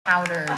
powdered.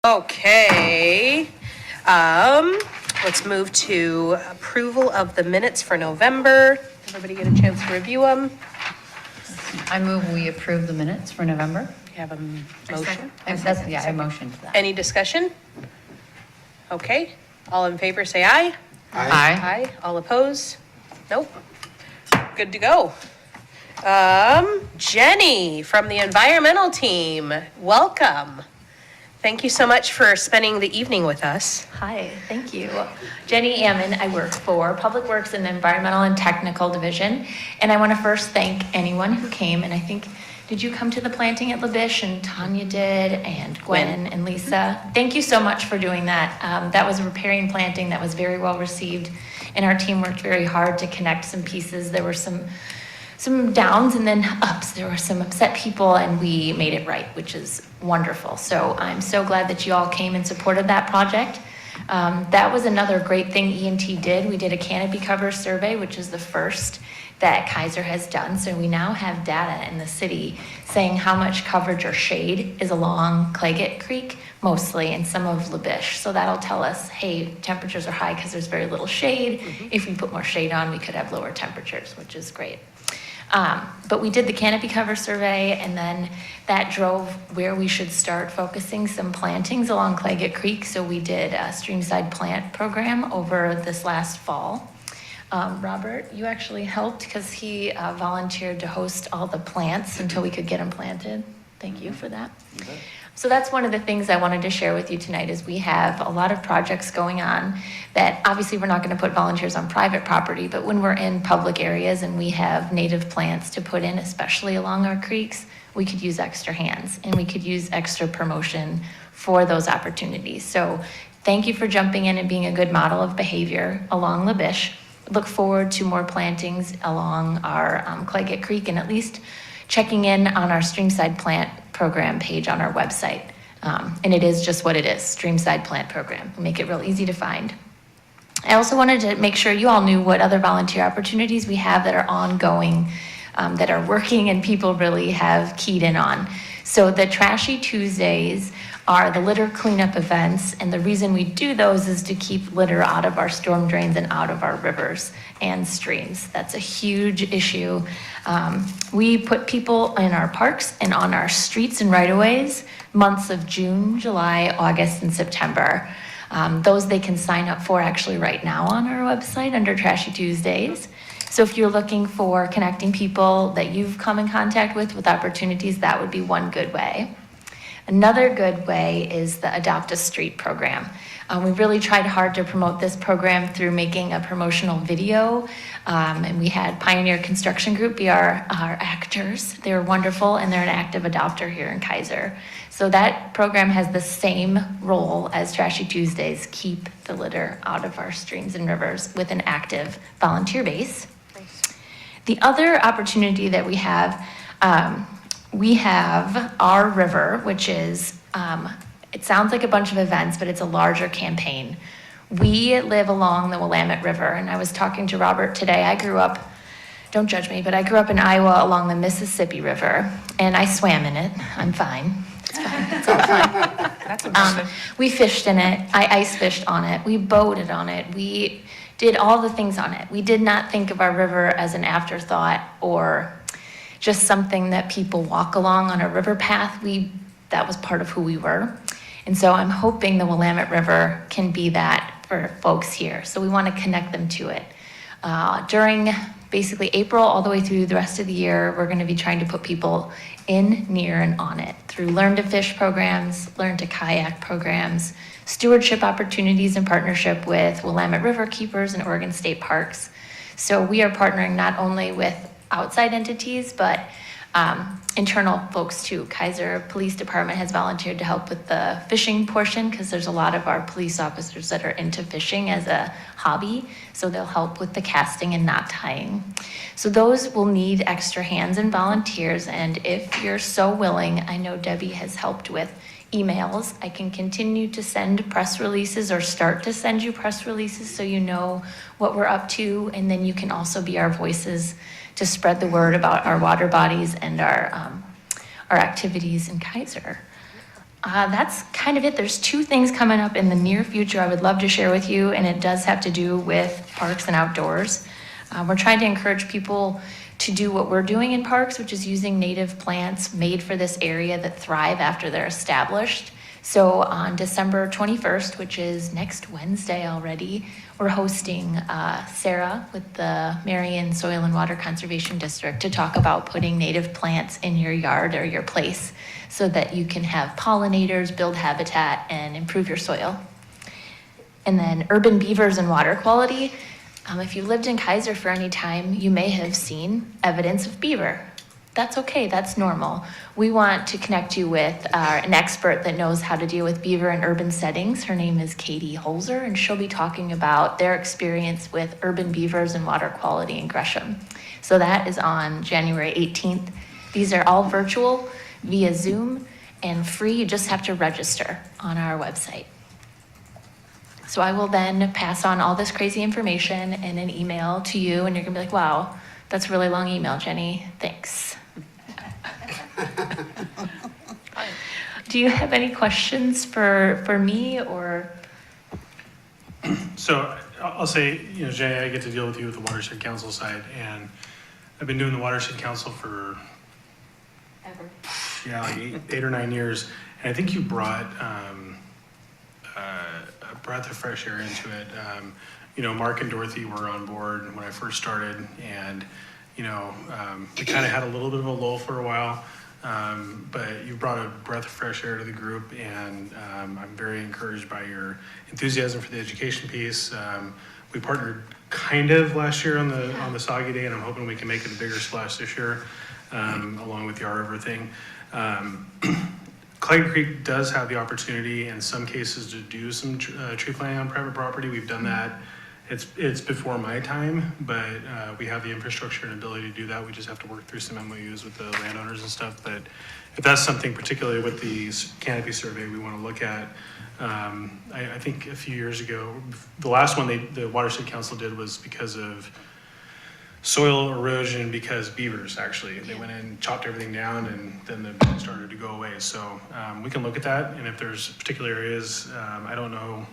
Okay, let's move to approval of the minutes for November. Everybody get a chance to review them? I move we approve the minutes for November. You have a motion? I motion to that. Any discussion? Okay, all in favor say aye. Aye. All opposed? Nope. Good to go. Jenny from the environmental team, welcome. Thank you so much for spending the evening with us. Hi, thank you. Jenny Ammon, I work for Public Works and the Environmental and Technical Division. And I want to first thank anyone who came. And I think, did you come to the planting at LaBiche? And Tanya did, and Gwen and Lisa. Thank you so much for doing that. That was a riparian planting that was very well received. And our team worked very hard to connect some pieces. There were some downs and then ups. There were some upset people and we made it right, which is wonderful. So I'm so glad that you all came and supported that project. That was another great thing E&T did. We did a canopy cover survey, which is the first that Keizer has done. So we now have data in the city saying how much coverage or shade is along Claygate Creek, mostly, and some of LaBiche. So that'll tell us, hey, temperatures are high because there's very little shade. If we put more shade on, we could have lower temperatures, which is great. But we did the canopy cover survey, and then that drove where we should start focusing some plantings along Claygate Creek. So we did a streamside plant program over this last fall. Robert, you actually helped because he volunteered to host all the plants until we could get them planted. Thank you for that. So that's one of the things I wanted to share with you tonight is we have a lot of projects going on that obviously we're not going to put volunteers on private property, but when we're in public areas and we have native plants to put in, especially along our creeks, we could use extra hands and we could use extra promotion for those opportunities. So thank you for jumping in and being a good model of behavior along LaBiche. Look forward to more plantings along our Claygate Creek and at least checking in on our Streamside Plant Program page on our website. And it is just what it is, Streamside Plant Program. We'll make it real easy to find. I also wanted to make sure you all knew what other volunteer opportunities we have that are ongoing, that are working and people really have keyed in on. So the Trashy Tuesdays are the litter cleanup events, and the reason we do those is to keep litter out of our storm drains and out of our rivers and streams. That's a huge issue. We put people in our parks and on our streets and right-of-ways months of June, July, August, and September. Those they can sign up for actually right now on our website under Trashy Tuesdays. So if you're looking for connecting people that you've come in contact with opportunities, that would be one good way. Another good way is the Adopt a Street program. We really tried hard to promote this program through making a promotional video. And we had Pioneer Construction Group be our actors. They were wonderful, and they're an active adopter here in Keizer. So that program has the same role as Trashy Tuesdays, keep the litter out of our streams and rivers with an active volunteer base. Nice. The other opportunity that we have our river, which is, it sounds like a bunch of events, but it's a larger campaign. We live along the Willamette River, and I was talking to Robert today. I grew up, don't judge me, but I grew up in Iowa along the Mississippi River, and I swam in it. I'm fine. It's fine. It's all fine. That's impressive. We fished in it. I ice fished on it. We boated on it. We did all the things on it. We did not think of our river as an afterthought or just something that people walk along on a river path. That was part of who we were. And so I'm hoping the Willamette River can be that for folks here. So we want to connect them to it. During basically April all the way through the rest of the year, we're going to be trying to put people in, near, and on it through Learn to Fish programs, Learn to Kayak programs, stewardship opportunities in partnership with Willamette River Keepers and Oregon State Parks. So we are partnering not only with outside entities, but internal folks too. Keizer Police Department has volunteered to help with the fishing portion because there's a lot of our police officers that are into fishing as a hobby. So they'll help with the casting and knot tying. So those will need extra hands and volunteers. And if you're so willing, I know Debbie has helped with emails. I can continue to send press releases or start to send you press releases so you know what we're up to. And then you can also be our voices to spread the word about our water bodies and our activities in Keizer. That's kind of it. There's two things coming up in the near future I would love to share with you, and it does have to do with parks and outdoors. We're trying to encourage people to do what we're doing in parks, which is using native plants made for this area that thrive after they're established. So on December 21st, which is next Wednesday already, we're hosting Sarah with the Marion Soil and Water Conservation District to talk about putting native plants in your yard or your place so that you can have pollinators, build habitat, and improve your soil. And then urban beavers and water quality. If you lived in Keizer for any time, you may have seen evidence of beaver. That's okay, that's normal. We want to connect you with an expert that knows how to deal with beaver in urban settings. Her name is Katie Holzer, and she'll be talking about their experience with urban beavers and water quality in Gresham. So that is on January 18th. These are all virtual via Zoom and free. You just have to register on our website. So I will then pass on all this crazy information in an email to you, and you're gonna be like, wow, that's a really long email, Jenny. Thanks. Do you have any questions for me or? So I'll say, Jenny, I get to deal with you with the Watershed Council side, and I've been doing the Watershed Council for like eight or 9 years, and I think you brought a breath of fresh air into it. Mark and Dorothy were on board when I first started, and we kind of had a little bit of a lull for a while. But you brought a breath of fresh air to the group, and I'm very encouraged by your enthusiasm for the education piece. We partnered kind of last year on the Soggy Day, and I'm hoping we can make it a bigger splash this year, along with the R River thing. Clayton Creek does have the opportunity in some cases to do some tree planting on private property. We've done that. It's before my time, but we have the infrastructure and ability to do that. We just have to work through some MOUs with the landowners and stuff. But if that's something, particularly with the canopy survey, we want to look at, I think a few years ago, the last one the Watershed Council did was because of soil erosion, because beavers actually, they went in, chopped everything down, and then the beavers started to go away. So we can look at that, and if there's particular areas, I don't know,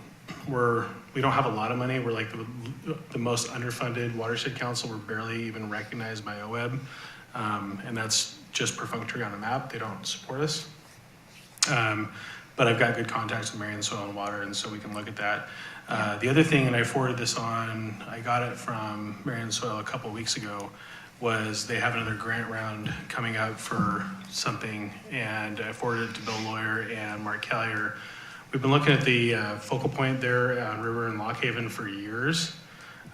we don't have a lot of money. We're like the most underfunded Watershed Council. We're barely even recognized by OWEB, and that's just perfunctory on a map. They don't support us. But I've got good contacts with Marion Soil and Water, and so we can look at that. The other thing, and I forwarded this on, I got it from Marion Soil a couple weeks ago, was they have another grant round coming up for something, and I forwarded it to Bill Lawyer and Mark Callier. We've been looking at the focal point there on River and Lock Haven for years,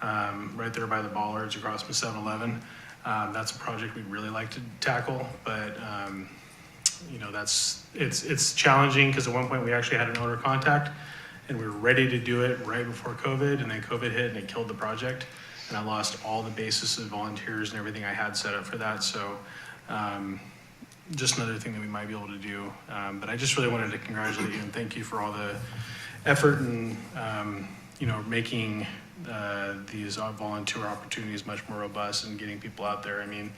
right there by the bollards across from 7-Eleven. That's a project we'd really like to tackle, but it's challenging because at one point we actually had an owner contact and we were ready to do it right before COVID, and then COVID hit and it killed the project, and I lost all the basis of volunteers and everything I had set up for that. So just another thing that we might be able to do. But I just really wanted to congratulate you and thank you for all the effort and, making these volunteer opportunities much more robust and getting people out there. I mean,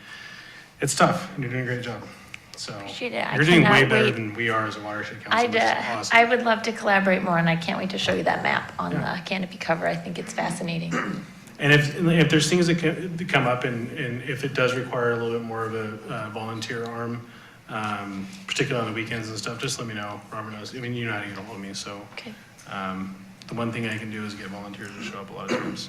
it's tough and you're doing a great job. So Appreciate it. you're doing way cannot better wait. than we are as a Watershed Council. Which is awesome. I would love to collaborate more, and I can't wait to show you that map on the canopy cover. I think it's fascinating. And if there's things that come up and if it does require a little bit more of a volunteer arm, particularly on the weekends and stuff, just let me know. Robert knows. I mean, you know how to get a hold of me. So Okay. the one thing I can do is get volunteers to show up a lot of times.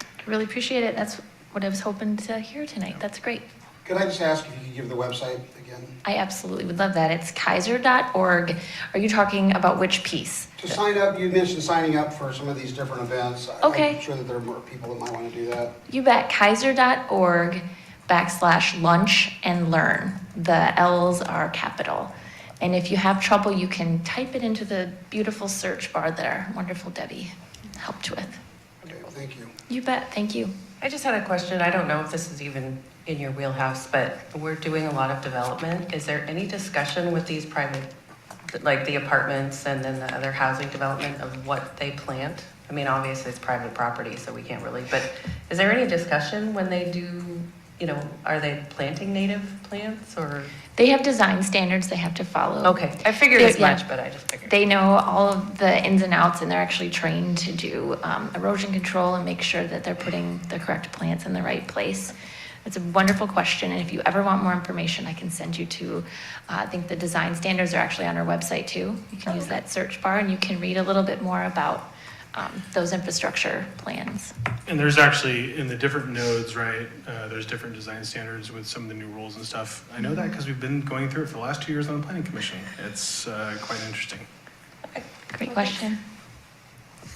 I really appreciate it. That's what I was hoping to hear tonight. That's great. Could I just ask if you could give the website again? I absolutely would love that. It's keizer.org. Are you talking about which piece? To sign up, you mentioned signing up for some of these different events. Okay. I'm sure that there are more people that might want to do that. You bet. Keizer.org/lunch and learn. The L's are capital. And if you have trouble, you can type it into the beautiful search bar there. Wonderful Debbie helped with. Okay, well, thank you. You bet. Thank you. I just had a question. I don't know if this is even in your wheelhouse, but we're doing a lot of development. Is there any discussion with these private, like the apartments and then the other housing development, of what they plant? I mean, obviously it's private property, so we can't really, but is there any discussion when they do you know, are they planting native plants or? They have design standards they have to follow. Okay, I figured They're- as yeah. much, but I just figured. They know all of the ins and outs, and they're actually trained to do erosion control and make sure that they're putting the correct plants in the right place. It's a wonderful question, and if you ever want more information, I can send you to, I think the design standards are actually on our website too. You can use that search bar, and you can read a little bit more about those infrastructure plans. And there's actually, in the different nodes, right, there's different design standards with some of the new rules and stuff. I know that because we've been going through it for the last 2 years on the planning commission. It's quite interesting. Great question.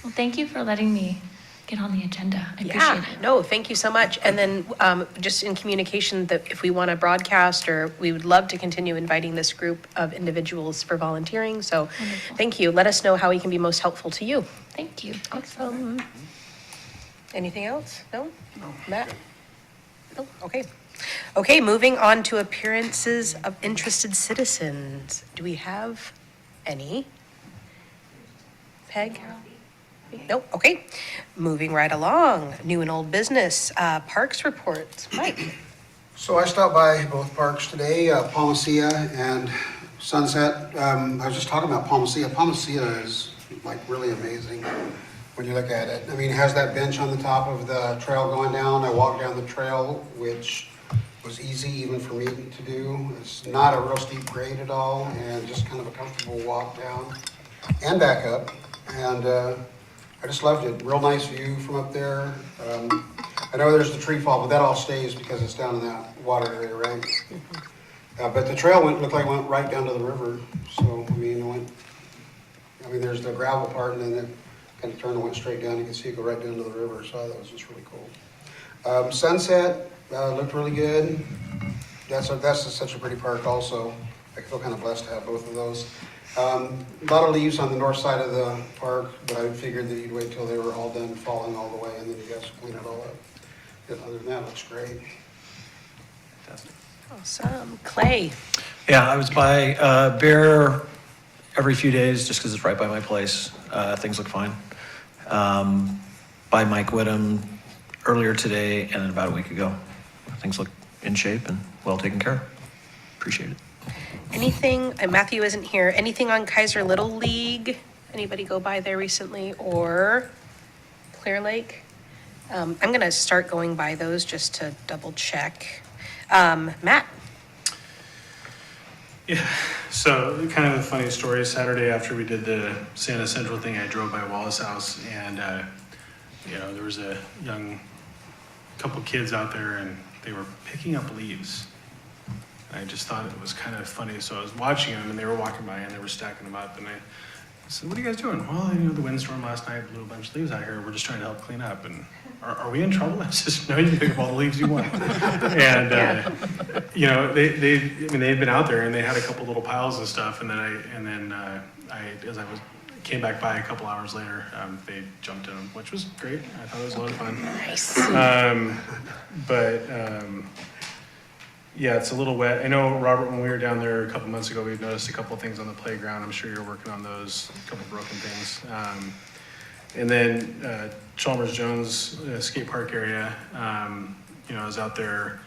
Well, thank you for letting me get on the agenda. I Yeah, appreciate it. no, thank you so much. And then just in communication, that if we want to broadcast, or we would love to continue inviting this group of individuals for volunteering. So Wonderful. thank you. Let us know how we can be most helpful to you. Thank you. Awesome. Anything else? No? Matt? No? Okay. Okay, moving on to appearances of interested citizens. Do we have any? Peg? Nope, okay. Moving right along, new and old business, parks reports. Mike? So I stopped by both parks today, Palmacia and Sunset. I was just talking about Palmacia. Palmacia is like really amazing when you look at it. I mean, it has that bench on the top of the trail going down. I walked down the trail, which was easy even for me to do. It's not a real steep grade at all, and just kind of a comfortable walk down and back up. And I just loved it. Real nice view from up there. I know there's the tree fall, but that all stays because it's down in that water area, right? But the trail looked like it went right down to the river. So, I mean, there's the gravel part, and then it kind of turned and went straight down. You can see it go right down to the river. So that was just really cool. Sunset looked really good. That's such a pretty park also. I feel kind of blessed to have both of those. A lot of leaves on the north side of the park, but I figured that you'd wait till they were all done falling all the way, and then you guys clean it all up. But other than that, it looks great. Awesome. Clay? Yeah, I was by Bear every few days just because it's right by my place. Things look fine. By Mike Whittam earlier today and then about a week ago. Things look in shape and well taken care of. Appreciate it. Anything, and Matthew isn't here, anything on Keizer Little League? Anybody go by there recently, or Clear Lake? I'm gonna start going by those just to double check. Matt? Yeah, so kind of a funny story. Saturday after we did the Santa Central thing, I drove by Wallace House, and there was a young couple kids out there, and they were picking up leaves. I just thought it was kind of funny. So I was watching them, and they were walking by, and they were stacking them up. And I said, "What are you guys doing?" "Well, the windstorm last night blew a bunch of leaves out here. We're just trying to help clean up." "And are we in trouble?" I said, "No, you can pick up all the leaves you want." And they had been out there, and they had a couple little piles and stuff. And then as I came back by a couple hours later, they jumped in them, which was great. I thought it was a lot of fun. Nice. Yeah, it's a little wet. I know, Robert, when we were down there a couple months ago, we noticed a couple things on the playground. I'm sure you're working on those, a couple broken things. And then Chalmers Jones skate park area, I was out there,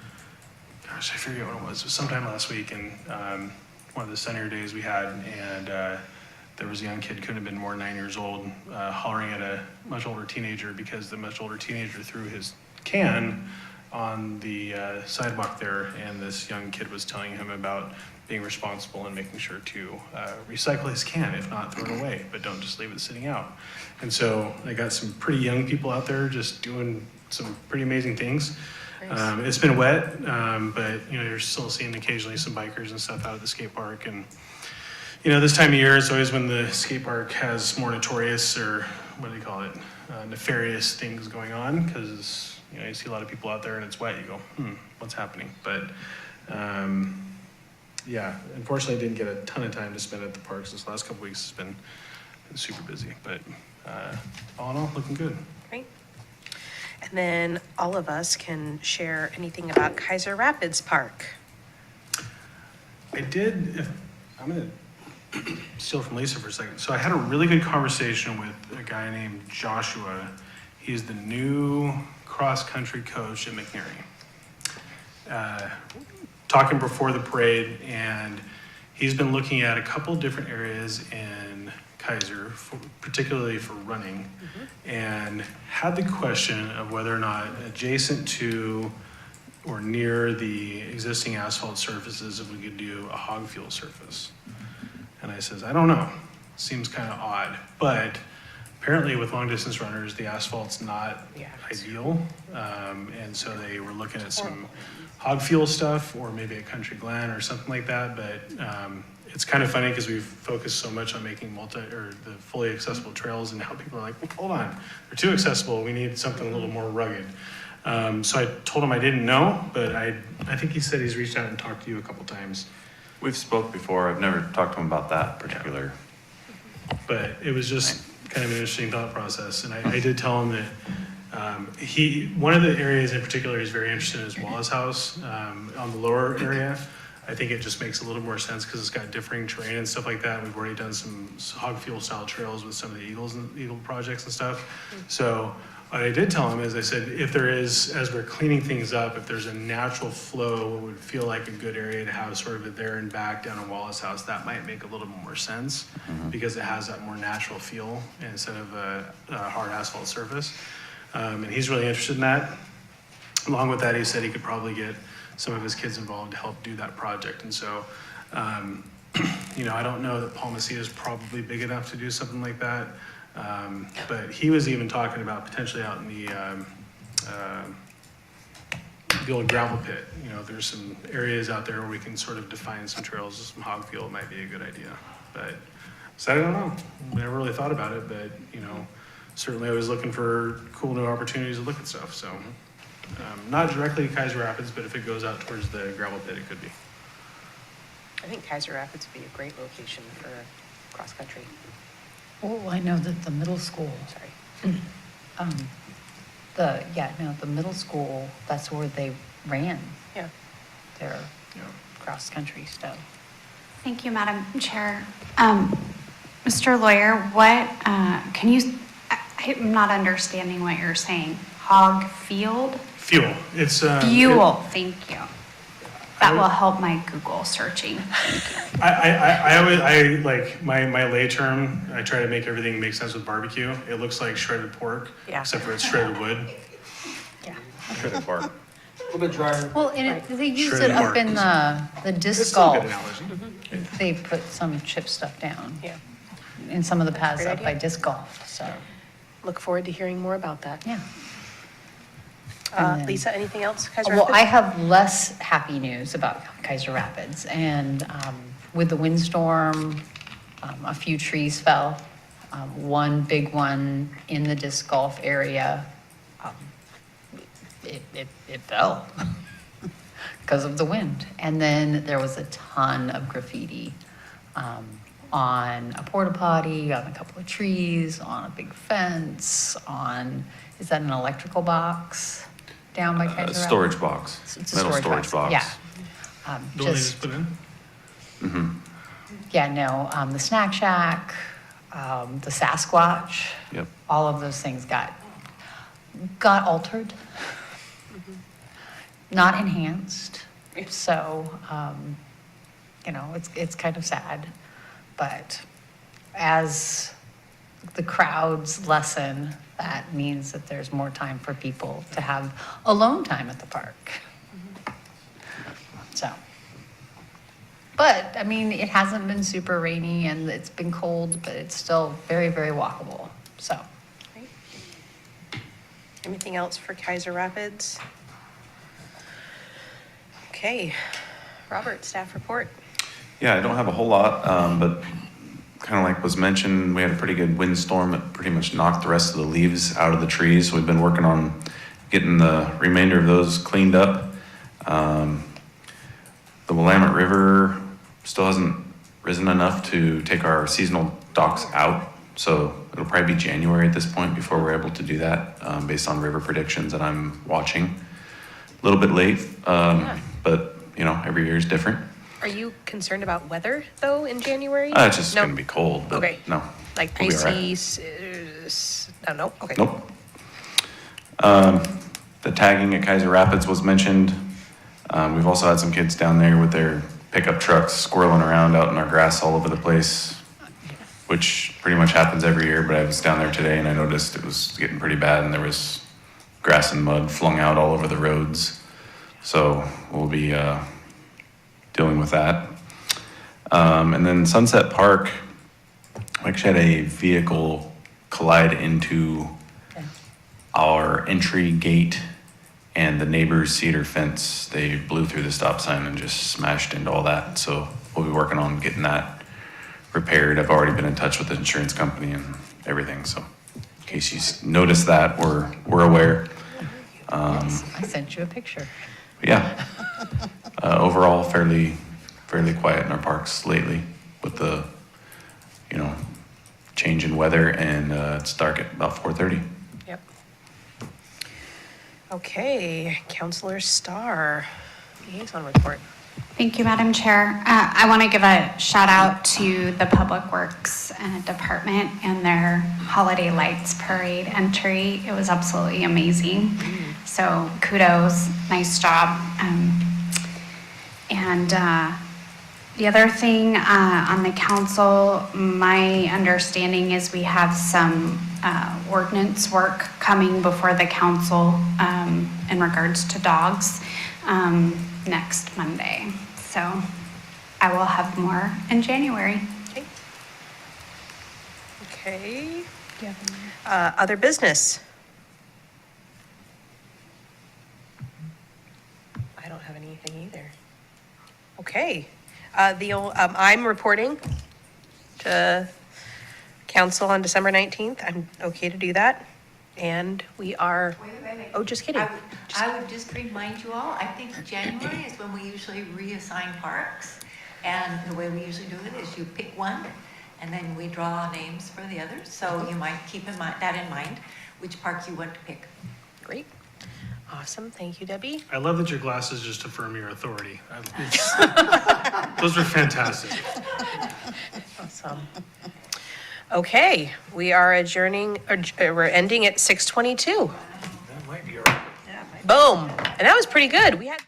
gosh, I forget what it was sometime last week, and one of the sunnier days we had, and there was a young kid, couldn't have been more than 9 years old, hollering at a much older teenager because the much older teenager threw his can on the sidewalk there, and this young kid was telling him about being responsible and making sure to recycle his can, if not throw it away, but don't just leave it sitting out. And so I got some pretty young people out there just doing some pretty amazing things. Nice. It's been wet, but you're still seeing occasionally some bikers and stuff out at the skate park. And this time of year is always when the skate park has more notorious, or what do you call it, nefarious things going on, because you see a lot of people out there and it's wet. You go, what's happening? But unfortunately, I didn't get a ton of time to spend at the parks. This last couple weeks has been super busy, but all in all, looking good. Great. And then all of us can share anything about Keizer Rapids Park. I'm going to steal from Lisa for a second. So I had a really good conversation with a guy named Joshua. He's the new cross-country coach at McNary. talking before the parade, and he's been looking at a couple different areas in Keizer, particularly for running, and had the question of whether or not adjacent to or near the existing asphalt surfaces, if we could do a hog fuel surface. And I says, I don't know, seems kind of odd, but apparently with long distance runners, the asphalt's not ideal. And so they were looking at some hog fuel stuff or maybe a Country Glen or something like that. But it's kind of funny because we've focused so much on making the fully accessible trails, and now people are like, well, hold on, they're too accessible. We need something a little more rugged. So I told him I didn't know, but I think he said he's reached out and talked to you a couple times. We've spoke before. I've never talked to him about that particular. But it was just kind of an interesting thought process. And I did tell him that one of the areas in particular he's very interested in is Wallace House on the lower area. I think it just makes a little more sense because it's got differing terrain and stuff like that. We've already done some hog fuel style trails with some of the Eagle projects and stuff. So what I did tell him is I said, if there is, as we're cleaning things up, if there's a natural flow, what would feel like a good area to have sort of a there and back down in Wallace House, that might make a little bit more sense because it has that more natural feel instead of a hard asphalt surface. And he's really interested in that. Along with that, he said he could probably get some of his kids involved to help do that project. And so, I don't know that Palmacia is probably big enough to do something like that. But he was even talking about potentially out in the old gravel pit. There's some areas out there where we can sort of define some trails with some hog fuel. It might be a good idea. But so I don't know. Never really thought about it, but certainly I was looking for cool new opportunities to look at stuff. So not directly Keizer Rapids, but if it goes out towards the gravel pit, it could be. I think Keizer Rapids would be a great location for cross-country. Oh, I know that the middle school, Sorry. the middle school, that's where they ran Yeah. their cross-country stuff. Thank you, Madam Chair. Mr. Lawyer, I'm not understanding what you're saying. Hog field? Fuel. It's Fuel, thank you. That will help my Google searching. I always like my lay term. I try to make everything make sense with barbecue. It looks like shredded pork, except for it's shredded wood. Yeah. Shredded bark. A little bit drier. Well, and they use Shredded it up bark. in the It's disc still a good golf. analogy. They put some chip stuff down Yeah. in some of the paths Great up by idea. disc golf, so, Look forward to hearing more about that. yeah. And then- Lisa, anything else? Keizer Well, I Rapids? have less happy news about Keizer Rapids, and with the windstorm, a few trees fell. One big one in the disc golf area, it fell because of the wind. And then there was a ton of graffiti on a porta potty, on a couple of trees, on a big fence, is that an electrical box down by Keizer Rapids? Storage box. It's a Metal storage box. Yeah. The one they just put in. The Snack Shack, the Sasquatch. Yep. All of those things got altered, not enhanced. So, it's kind of sad. But as the crowds lessen, that means that there's more time for people to have alone time at the park. So, but I mean, it hasn't been super rainy and it's been cold, but it's still very, very walkable. So, Great. Anything else for Keizer Rapids? Okay. Robert, staff report. Yeah, I don't have a whole lot, but kind of like was mentioned, we had a pretty good windstorm that pretty much knocked the rest of the leaves out of the trees. We've been working on getting the remainder of those cleaned up. The Willamette River still hasn't risen enough to take our seasonal docks out, so it'll probably be January at this point before we're able to do that, based on river predictions that I'm watching. A little bit late, but every year is different. Are you concerned about weather, though, in January? It's just No. going to be cold, but Okay. no. Like we'll be all right. icy, no, okay. Nope. The tagging at Keizer Rapids was mentioned. We've also had some kids down there with their pickup trucks squirreling around out in our grass all over the place, which pretty much happens every year, but I was down there today and I noticed it was getting pretty bad and there was grass and mud flung out all over the roads. So we'll be dealing with that. And then Sunset Park, we actually had a vehicle collide into our entry gate and the neighbor's cedar fence. They blew through the stop sign and just smashed into all that. So we'll be working on getting that repaired. I've already been in touch with the insurance company and everything. So in case you noticed that, we're aware. Yes, I sent you a picture. Yeah. Overall, fairly quiet in our parks lately with the, change in weather, and it's dark at about 4:30. Yep. Okay, Counselor Starr, liaison report. Thank you, Madam Chair. I want to give a shout out to the Public Works Department and their Holiday Lights Parade entry. It was absolutely amazing. So kudos, nice job. And the other thing on the council, my understanding is we have some ordinance work coming before the council in regards to dogs next Monday. So I will have more in January. Okay. Other business? I don't have anything either. Okay. I'm reporting to council on December 19th. I'm okay to do that. And we are, Wait. oh, just kidding. I would just remind you all, I think January is when we usually reassign parks. And the way we usually do it is you pick one and then we draw names for the others. So you might keep that in mind, which park you want to pick. Great. Awesome. Thank you, Debbie. I love that your glasses just affirm your authority. Those were fantastic. Awesome. Okay, we are adjourning, we're ending at 6:22. That might be all right. Boom. And that was pretty good. We had.